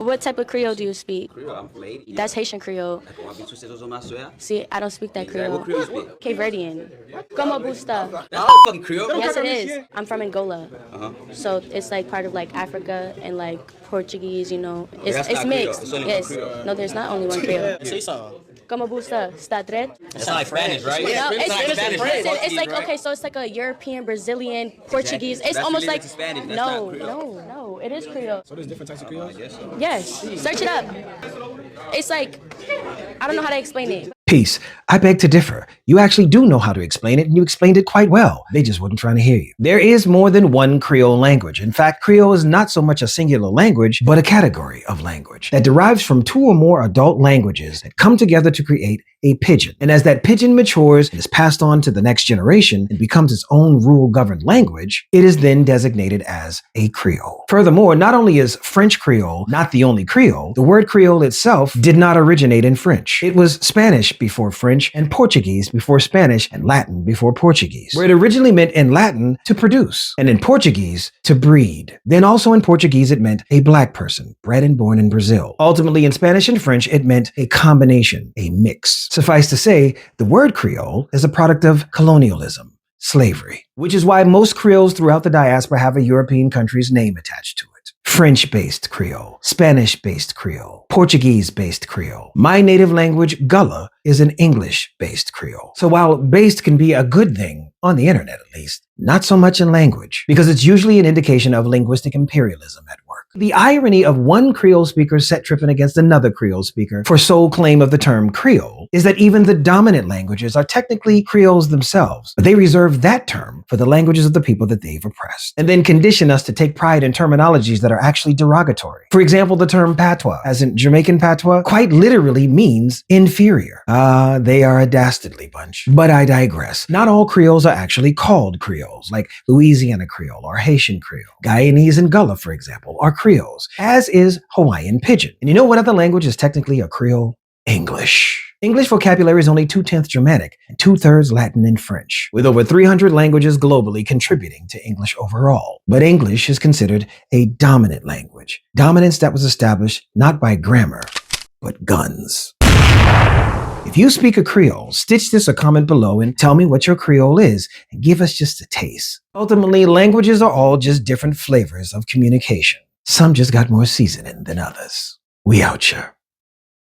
What type of Creole do you speak? Creole, I'm from Haiti. That's Haitian Creole. See, I don't speak that Exactly. What Creole Creole. you speak? Cape Verdean. Como busta? That's not fucking Creole. Yes, it is. I'm from Angola. So it's like part of like Africa and like Portuguese, you know. That's It's not Creole. mixed. It's only one Yes. Creole. No, there's not only one Creole. Say something. Como busta? Está tres? It's not like Spanish, right? No, It's like Spanish, right? listen, it's like, right? okay, so it's like a European, Brazilian, Portuguese. It's That's almost related like, to Spanish. That's no, not Creole. no, it is Creole. So there's different types of Creoles? Yes, search it up. It's like, I don't know how to explain it. Peace. I beg to differ. You actually do know how to explain it, and you explained it quite well. They just weren't trying to hear you. There is more than one Creole language. In fact, Creole is not so much a singular language, but a category of language that derives from two or more adult languages that come together to create a pidgin. And as that pidgin matures and is passed on to the next generation and becomes its own rule-governed language, it is then designated as a Creole. Furthermore, not only is French Creole not the only Creole, the word Creole itself did not originate in French. It was Spanish before French and Portuguese before Spanish and Latin before Portuguese, where it originally meant in Latin to produce and in Portuguese to breed. Then also in Portuguese it meant a black person, bred and born in Brazil. Ultimately in Spanish and French it meant a combination, a mix. Suffice to say, the word Creole is a product of colonialism, slavery, which is why most Creoles throughout the diaspora have a European country's name attached to it. French-based Creole, Spanish-based Creole, Portuguese-based Creole. My native language, Gullah, is an English-based Creole. So while based can be a good thing, on the internet at least, not so much in language, because it's usually an indication of linguistic imperialism at work. The irony of one Creole speaker set tripping against another Creole speaker for sole claim of the term Creole is that even the dominant languages are technically Creoles themselves, but they reserve that term for the languages of the people that they've oppressed, and then condition us to take pride in terminologies that are actually derogatory. For example, the term patois, as in Jamaican patois, quite literally means inferior. They are a dastardly bunch. But I digress. Not all Creoles are actually called Creoles, like Louisiana Creole or Haitian Creole. Guyanese and Gullah, for example, are Creoles, as is Hawaiian Pidgin. And you know what other language is technically a Creole? English. English vocabulary is only 2/10 Germanic and 2/3 Latin and French, with over 300 languages globally contributing to English overall. But English is considered a dominant language, dominance that was established not by grammar, but guns. If you speak a Creole, stitch this or comment below and tell me what your Creole is and give us just a taste. Ultimately, languages are all just different flavors of communication. Some just got more seasoning than others. We out here.